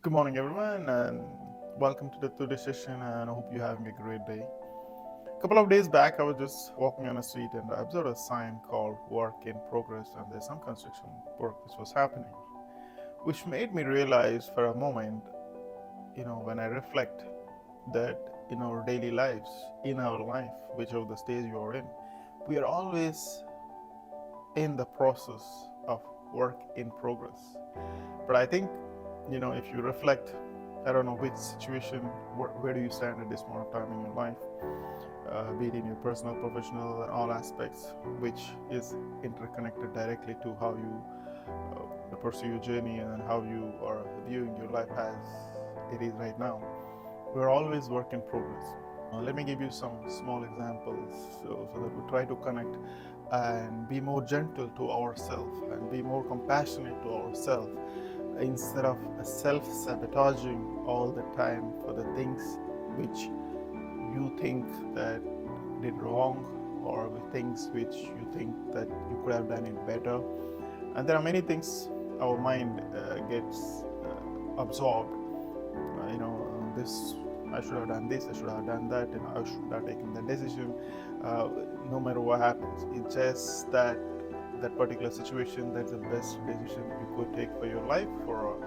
Good morning, everyone, and welcome to today's session. And I hope you're having a great day. A couple of days back, I was just walking on a street and I observed a sign called "Work in Progress," and there's some construction work which was happening, which made me realize for a moment, when I reflect that in our daily lives, in our life, whichever the stage you are in, we are always in the process of work in progress. But I think, if you reflect, I don't know which situation, where do you stand at this point of time in your life, be it in your personal, professional, and all aspects, which is interconnected directly to how you pursue your journey and how you are viewing your life as it is right now. We're always work in progress. Let me give you some small examples so that we try to connect and be more gentle to ourselves and be more compassionate to ourselves instead of self-sabotaging all the time for the things which you think that did wrong or the things which you think that you could have done it better. And there are many things our mind gets absorbed. This I should have done this, I should have done that, I should have taken that decision. No matter what happens, it's just that particular situation that's the best decision you could take for your life, for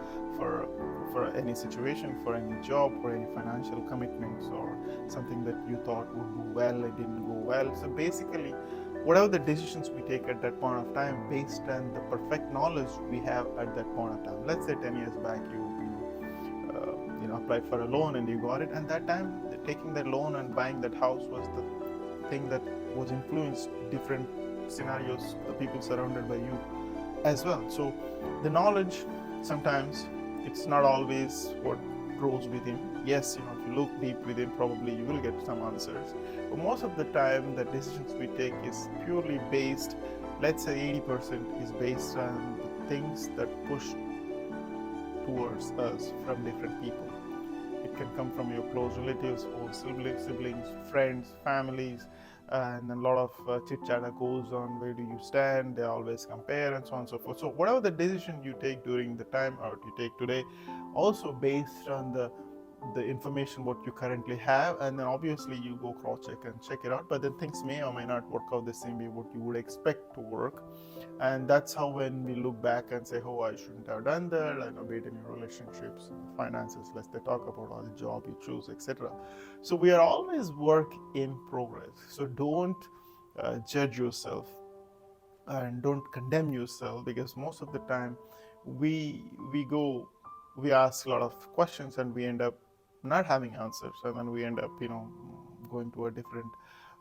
for any situation, for any job, for any financial commitments, or something that you thought would go well, it didn't go well. So basically, whatever the decisions we take at that point of time, based on the perfect knowledge we have at that point of time. Let's say 10 years back, applied for a loan and you got it, and that time taking that loan and buying that house was the thing that was influenced different scenarios, the people surrounded by you as well. So the knowledge, sometimes it's not always what grows within. Yes, if you look deep within, probably you will get some answers, but most of the time the decisions we take is purely based, let's say 80% is based on the things that push towards us from different people. It can come from your close relatives or siblings, friends, families, and a lot of chit chat goes on. Where do you stand? They always compare and so on and so forth. So whatever the decision you take during the time or you take today, also based on the information what you currently have, and then obviously you go cross check and check it out. But then things may or may not work out the same way what you would expect to work, and that's how when we look back and say, oh, I shouldn't have done that. I know, be it in your relationships, finances, let's say talk about all the job you choose, etc. So we are always work in progress. So don't judge yourself and don't condemn yourself, because most of the time we ask a lot of questions and we end up not having answers, and then we end up going to a different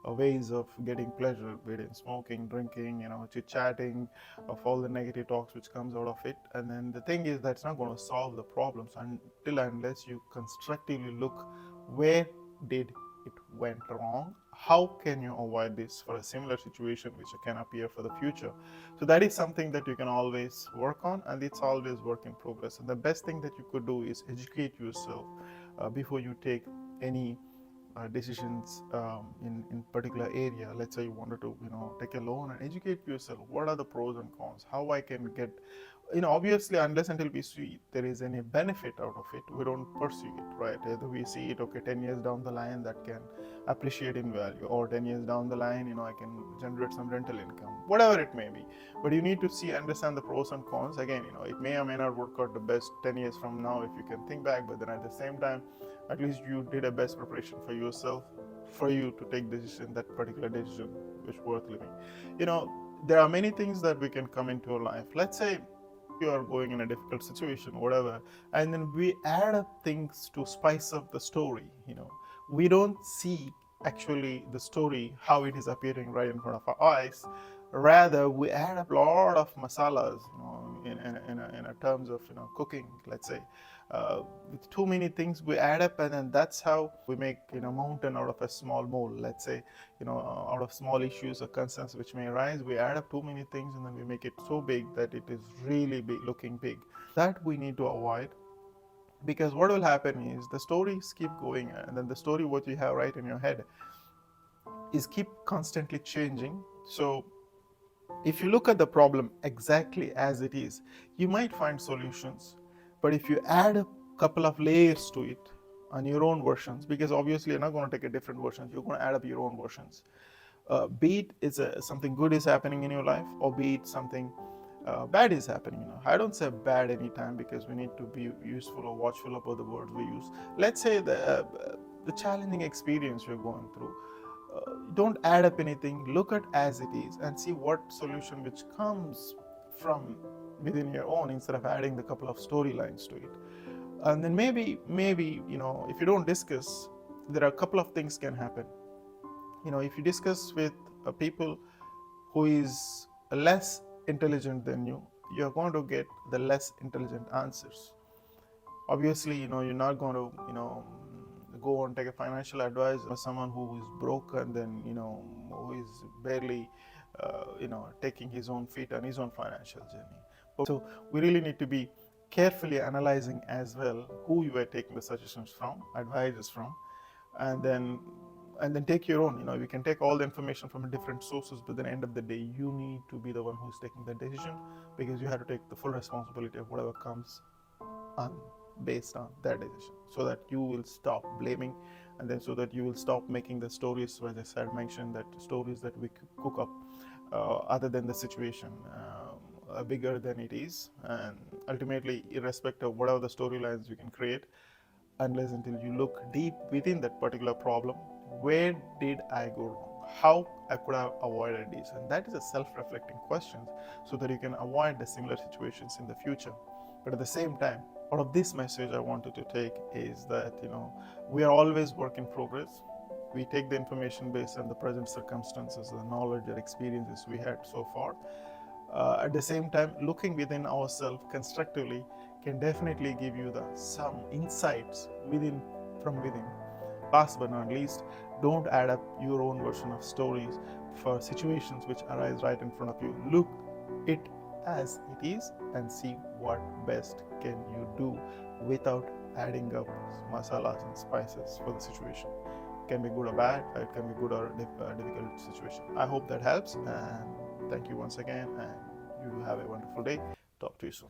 ways of getting pleasure, be it in smoking, drinking, chit chatting, of all the negative talks which comes out of it. And then the thing is that's not going to solve the problems until unless you constructively look where did it went wrong, how can you avoid this for a similar situation which can appear for the future. So that is something that you can always work on, and it's always work in progress. And the best thing that you could do is educate yourself before you take any decisions in particular area. Let's say you wanted to take a loan, and educate yourself what are the pros and cons, how I can get, obviously unless until we see there is any benefit out of it, we don't pursue it, right? Either we see it, okay, 10 years down the line that can appreciate in value, or 10 years down the line, I can generate some rental income, whatever it may be. But you need to see, understand the pros and cons. Again, it may or may not work out the best 10 years from now if you can think back, but then at the same time, at least you did a best preparation for yourself, for you to take decision, that particular decision which worth living. There are many things that we can come into our life. Let's say you are going in a difficult situation, whatever, and then we add up things to spice up the story. We don't see actually the story how it is appearing right in front of our eyes. Rather, we add up a lot of masalas, in a terms of cooking, let's say. With too many things we add up, and then that's how we make mountain out of a small mole. Let's say out of small issues or concerns which may arise, we add up too many things and then we make it so big that it is really big, looking big. That we need to avoid, because what will happen is the stories keep going, and then the story what you have right in your head is keep constantly changing. So if you look at the problem exactly as it is, you might find solutions. But if you add up couple of layers to it on your own versions, because obviously you're not going to take a different versions, you're going to add up your own versions. Be it something good is happening in your life, or be it something bad is happening. I don't say bad anytime, because we need to be useful or watchful about the words we use. Let's say the challenging experience you're going through. Don't add up anything. Look at as it is and see what solution which comes from within your own, instead of adding the couple of storylines to it. And then maybe if you don't discuss, there are a couple of things can happen. If you discuss with people who is less intelligent than you, you're going to get the less intelligent answers. Obviously, you're not going to go and take a financial advice or someone who is broke, and then who is barely taking his own feet on his own financial journey. So we really need to be carefully analyzing as well who you are taking the suggestions from, advices from, and then take your own. You can take all the information from different sources, but at the end of the day, you need to be the one who's taking the decision, because you have to take the full responsibility of whatever comes on based on that decision, so that you will stop blaming, and then so that you will stop making the stories, as I said, mentioned, that stories that we cook up other than the situation, bigger than it is. And ultimately, irrespective of whatever the storylines you can create, unless until you look deep within that particular problem, where did I go wrong, how I could have avoided this, and that is a self-reflecting question, so that you can avoid the similar situations in the future. But at the same time, out of this message I wanted to take is that we are always work in progress. We take the information based on the present circumstances, the knowledge or experiences we had so far. At the same time, looking within ourselves constructively can definitely give you some insights from within. Last but not least, don't add up your own version of stories for situations which arise right in front of you. Look it as it is and see what best can you do without adding up masalas and spices for the situation. It can be good or bad, it can be good or difficult situation. I hope that helps, and thank you once again, and you have a wonderful day. Talk to you soon.